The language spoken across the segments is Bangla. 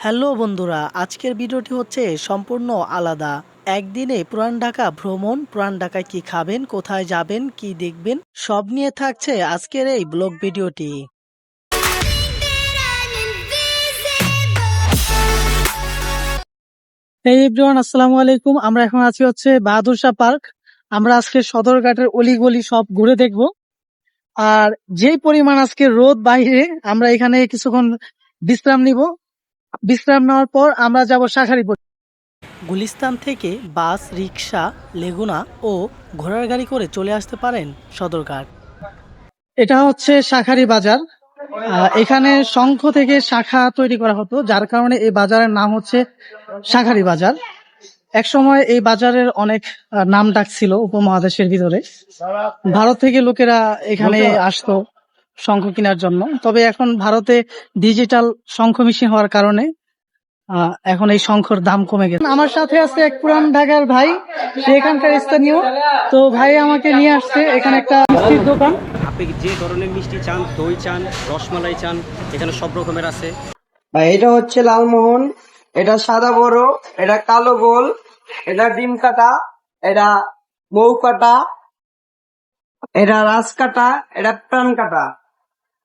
হ্যালো বন্ধুরা, আজকের ভিডিওটি হচ্ছে সম্পূর্ণ আলাদা। একদিনে পুরান ঢাকা ভ্রমণ, পুরান ঢাকায় কি খাবেন, কোথায় যাবেন, কি দেখবেন, সব নিয়ে থাকছে আজকের এই ব্লগ ভিডিওটি। এই এভরিওয়ান, আসসালামু আলাইকুম। আমরা এখন আছি হচ্ছে বাহাদুর শাহ পার্ক। আমরা আজকে সদরঘাটের অলিগলি সব ঘুরে দেখব। আর যেই পরিমাণ আজকে রোদ বাইরে, আমরা এখানে কিছুক্ষণ বিশ্রাম নিব। বিশ্রাম নেওয়ার পর আমরা যাব শাঁখারীপুর। গুলিস্তান থেকে বাস, রিক্সা, লেগুনা ও ঘোড়ার গাড়ি করে চলে আসতে পারেন সদরঘাট। এটা হচ্ছে শাঁখারী বাজার। এখানে শঙ্খ থেকে শাখা তৈরি করা হতো, যার কারণে এই বাজারের নাম হচ্ছে শাঁখারী বাজার। এক সময় এই বাজারের অনেক নাম ডাক ছিল উপমহাদেশের ভিতরে। ভারত থেকে লোকেরা এখানে আসতো শঙ্খ কেনার জন্য। তবে এখন ভারতে ডিজিটাল শঙ্খ মেশিন হওয়ার কারণে এখন এই শঙ্খর দাম কমে গেছে। আমার সাথে আছে এক পুরান ঢাকার ভাই, সে এখানকার স্থানীয়। তো ভাই আমাকে নিয়ে আসছে এখানে একটা মিষ্টির দোকান। আপনি যে ধরনের মিষ্টি চান, দই চান, রসমালাই চান, এখানে সব রকমের আছে। ভাই এটা হচ্ছে লালমোহন, এটা সাদা বড়, এটা কালো গোল, এটা ডিম কাটা, এটা মৌ কাটা, এটা রাস কাটা, এটা প্রাণ কাটা,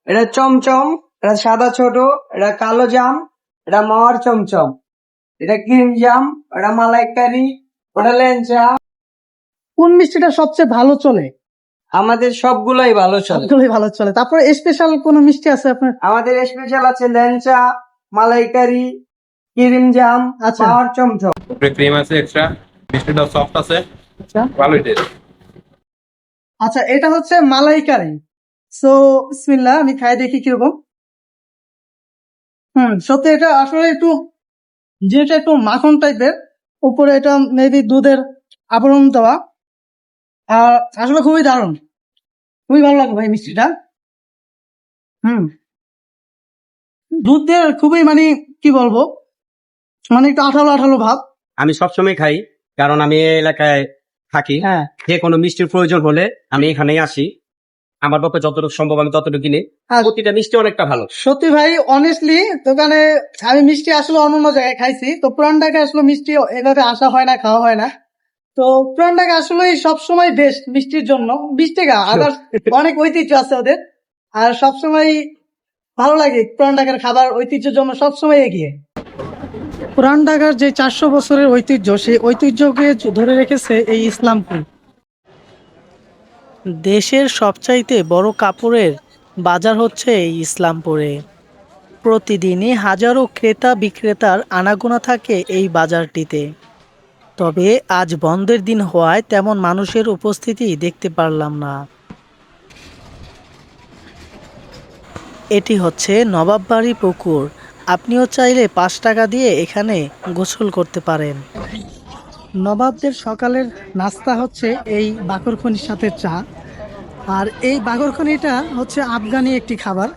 এটা চমচম, এটা সাদা ছোট, এটা কালো জাম, এটা মাওয়ার চমচম, এটা ক্রিম জাম, এটা মালাইকারি, ওটা ল্যাংচা। কোন মিষ্টিটা সবচেয়ে ভালো চলে? আমাদের সবগুলাই ভালো চলে। সবগুলোই ভালো চলে। তারপরে স্পেশাল কোন মিষ্টি আছে আপনার? আমাদের স্পেশাল আছে ল্যাংচা, মালাইকারি, ক্রিম জাম, আচ্ছা। মাওয়ার চমচম। উপরে ক্রিম আছে এক্সট্রা, মিষ্টিটা সফট আছে, আচ্ছা ভালোই টেস্ট। আচ্ছা, এটা হচ্ছে মালাইকারি। সো বিসমিল্লাহ, আমি খাই দেখি কিরকম। সত্যি এটা আসলে একটু, যেটা একটু মাখন টাইপের, উপরে এটা মেবি দুধের আবরণ দেওয়া। আর আসলে খুবই দারুণ, খুবই ভালো লাগে ভাই মিষ্টিটা। দুধ দিয়ে খুবই, মানে কি বলবো, মানে একটু আঠালো আঠালো ভাব। আমি সবসময় খাই, কারণ আমি এই এলাকায় থাকি। হ্যাঁ, যে কোনো মিষ্টির প্রয়োজন হলে আমি এখানেই আসি। আমার পক্ষে যতটুকু সম্ভব আমি ততটুকু কিনি। আর প্রতিটা মিষ্টি অনেকটা ভালো। সত্যি ভাই, অনেস্টলি দোকানে আমি মিষ্টি আসলে অন্য জায়গায় খাইছি, তো পুরান ঢাকায় আসলে মিষ্টি এভাবে আসা হয় না, খাওয়া হয় না। তো পুরান ঢাকা আসলে সবসময় বেস্ট মিষ্টির জন্য। 20 টাকা আদার্স অনেক ঐতিহ্য আছে ওদের। আর সবসময় ভালো লাগে, পুরান ঢাকার খাবার ঐতিহ্যের জন্য সবসময় এগিয়ে। পুরান ঢাকার যে 400 বছরের ঐতিহ্য, সেই ঐতিহ্যকে ধরে রেখেছে এই ইসলামপুর। দেশের সবচাইতে বড় কাপড়ের বাজার হচ্ছে এই ইসলামপুরে। প্রতিদিনই হাজারো ক্রেতা বিক্রেতার আনাগোনা থাকে এই বাজারটিতে। তবে আজ বন্ধের দিন হওয়ায় তেমন মানুষের উপস্থিতি দেখতে পারলাম না। এটি হচ্ছে নবাববাড়ি পুকুর। আপনিও চাইলে 5 টাকা দিয়ে এখানে গোসল করতে পারেন। নবাবদের সকালের নাস্তা হচ্ছে এই বাকরখনির সাথে চা। আর এই বাকরখনিটা হচ্ছে আফগানি একটি খাবার।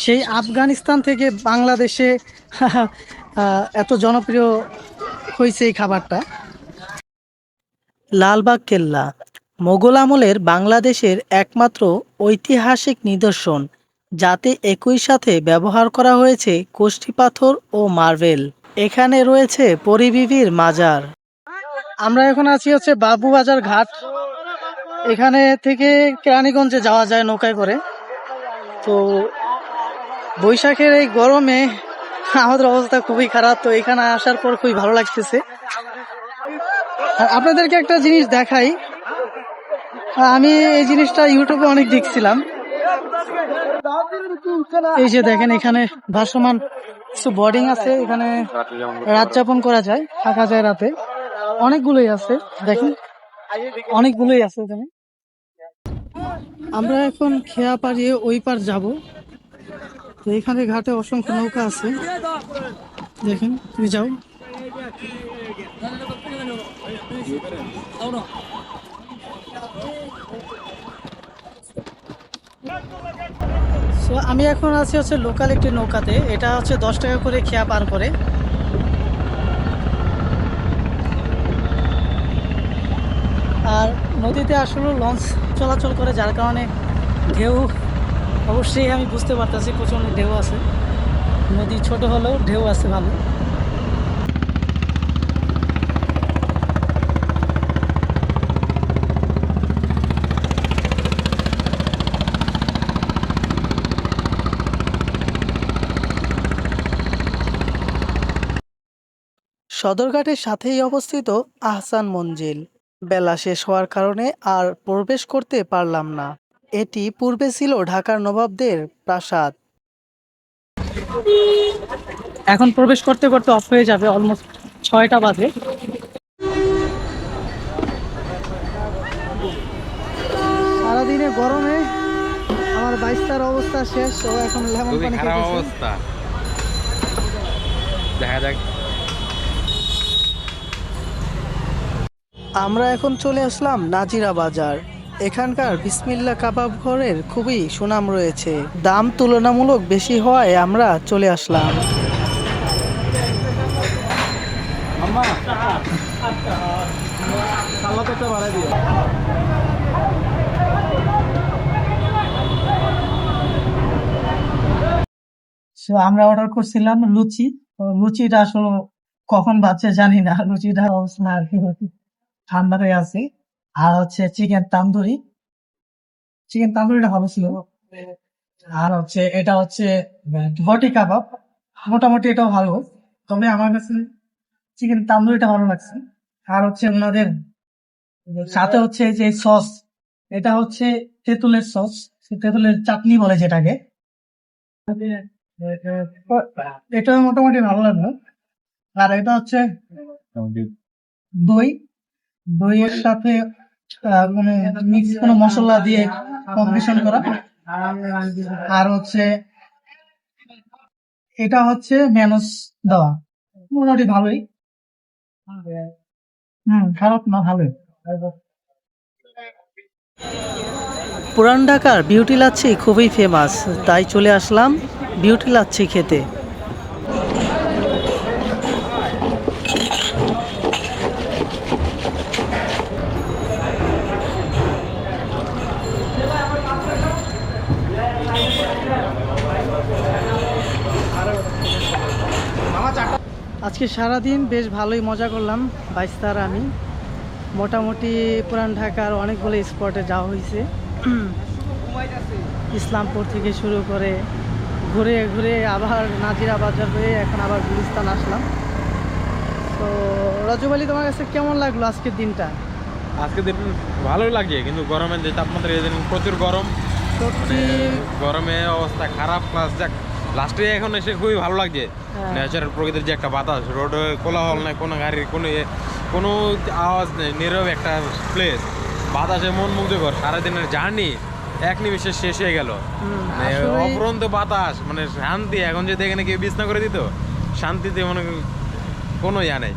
সেই আফগানিস্তান থেকে বাংলাদেশে এত জনপ্রিয় হয়েছে এই খাবারটা। লালবাগ কেল্লা মোগল আমলের বাংলাদেশের একমাত্র ঐতিহাসিক নিদর্শন, যাতে একই সাথে ব্যবহার করা হয়েছে কষ্টি পাথর ও মার্বেল। এখানে রয়েছে পরিবিবির মাজার। আমরা এখন আছি হচ্ছে বাবুবাজার ঘাট। এখানে থেকে কেরানীগঞ্জে যাওয়া যায় নৌকায় করে। তো বৈশাখের এই গরমে আমাদের অবস্থা খুবই খারাপ। তো এখানে আসার পর খুবই ভালো লাগতেছে। আর আপনাদেরকে একটা জিনিস দেখাই, আমি এই জিনিসটা ইউটিউবে অনেক দেখছিলাম। এই যে দেখেন, এখানে ভাসমান কিছু বোর্ডিং আছে, এখানে রাত যাপন করা যায়, থাকা যায় রাতে। অনেকগুলোই আছে, দেখেন অনেকগুলোই আছে এখানে। আমরা এখন খেয়া পাড়িয়ে ওই পার যাব। তো এখানে ঘাটে অসংখ্য নৌকা আছে, দেখেন, তুমি যাও। আমি এখন আছি হচ্ছে লোকাল একটি নৌকাতে। এটা হচ্ছে 10 টাকা করে খেয়া পার করে। আর নদীতে আসলে লঞ্চ চলাচল করে, যার কারণে ঢেউ অবশ্যই আমি বুঝতে পারতেছি, প্রচণ্ড ঢেউ আছে। নদী ছোট হলেও ঢেউ আছে ভালো। সদরঘাটের সাথেই অবস্থিত আহসান মঞ্জিল। বেলা শেষ হওয়ার কারণে আর প্রবেশ করতে পারলাম না। এটি পূর্বে ছিল ঢাকার নবাবদের প্রাসাদ। এখন প্রবেশ করতে করতে অফ হয়ে যাবে, অলমোস্ট 6টা বাজে। সারাদিনে গরমে আমার বাইস্তার অবস্থা শেষ, ও এখন লেমন খুবই পানি খারাপ খেতেছে। অবস্থা। দেখা যাক। আমরা এখন চলে আসলাম নাজিরা বাজার। এখানকার বিসমিল্লাহ কাবাব ঘরের খুবই সুনাম রয়েছে। দাম তুলনামূলক বেশি হওয়ায় আমরা চলে আসলাম। আমরা অর্ডার করছিলাম লুচি। তো লুচিটা আসলে কখন বাচ্চা জানি না, লুচিটা অবস্থা আর কি ঠান্ডা হয়ে আছে। আর হচ্ছে চিকেন তান্দুরি, চিকেন তান্দুরিটা ভালো ছিল। আর হচ্ছে এটা হচ্ছে বটি কাবাব, মোটামুটি এটাও ভালো, তবে আমার কাছে চিকেন তান্দুরিটা ভালো লাগছে। আর হচ্ছে ওনাদের সাথে হচ্ছে যে সস, এটা হচ্ছে তেঁতুলের সস, তেঁতুলের চাটনি বলে যেটাকে, এটা মোটামুটি ভালো লাগলো। আর এটা হচ্ছে দই, দইয়ের সাথে মানে মিক্স কোনো মশলা দিয়ে কম্বিনেশন করা। আর হচ্ছে এটা হচ্ছে ম্যানোস দেওয়া, মোটামুটি ভালোই। খারাপ না, ভালোই। পুরান ঢাকার বিউটি লাচ্ছি খুবই ফেমাস, তাই চলে আসলাম বিউটি লাচ্ছি খেতে। আজকে সারাদিন বেশ ভালোই মজা করলাম বাইস্তার আমি। মোটামুটি পুরান ঢাকার অনেকগুলো স্পটে যাওয়া হয়েছে। ইসলামপুর থেকে শুরু করে ঘুরে ঘুরে আবার নাজিরা বাজার হয়ে এখন আবার গুলিস্তান আসলাম। তো রজব আলী, তোমার কাছে কেমন লাগলো আজকের দিনটা? আজকে দিন ভালোই লাগে, কিন্তু গরমের যে তাপমাত্রা এই দিন প্রচুর গরম, মানে গরমে অবস্থা খারাপ। প্লাস যাক লাস্টে এখন এসে খুবই ভালো লাগছে। ন্যাচারাল প্রকৃতির যে একটা বাতাস, রোডে কোলাহল নাই, কোনো গাড়ির কোনো আওয়াজ নেই, নীরব একটা প্লেস, বাতাসে মন মুগ্ধকর। সারাদিনের জার্নি এক নিমিষে শেষ হয়ে গেল। মানে অফুরন্ত বাতাস, মানে শান্তি। এখন যদি এখানে কেউ বিছনা করে দিত, শান্তিতে মনে কোনো ইয়া নেই।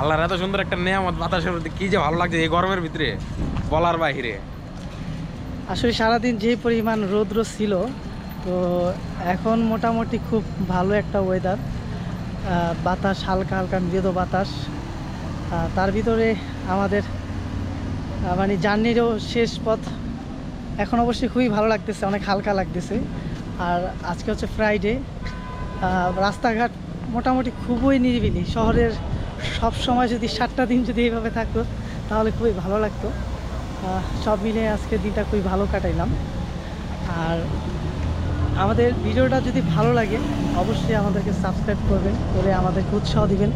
আল্লাহর এত সুন্দর একটা নিয়ামত বাতাসের মধ্যে, কি যে ভালো লাগছে এই গরমের ভিতরে, বলার বাহিরে। আসলে সারাদিন যে পরিমাণ রৌদ্র ছিল, তো এখন মোটামুটি খুব ভালো একটা ওয়েদার, বাতাস হালকা হালকা মৃদু বাতাস। তার ভিতরে আমাদের মানে জার্নিরও শেষ পথ। এখন অবশ্যই খুবই ভালো লাগতেছে, অনেক হালকা লাগতেছে। আর আজকে হচ্ছে ফ্রাইডে, রাস্তাঘাট মোটামুটি খুবই নিরিবিলি। শহরের সব সময় যদি 7টা দিন যদি এইভাবে থাকতো তাহলে খুবই ভালো লাগতো। সব মিলে আজকের দিনটা খুবই ভালো কাটাইলাম। আর আমাদের ভিডিওটা যদি ভালো লাগে অবশ্যই আমাদেরকে সাবস্ক্রাইব করবেন, করে আমাদেরকে উৎসাহ দিবেন,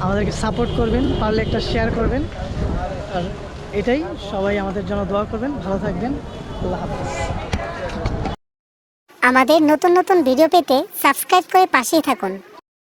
আমাদেরকে সাপোর্ট করবেন, পারলে একটা শেয়ার করবেন। আর এটাই, সবাই আমাদের জন্য দোয়া করবেন। ভালো থাকবেন, আল্লাহ হাফেজ। আমাদের নতুন নতুন ভিডিও পেতে সাবস্ক্রাইব করে পাশেই থাকুন।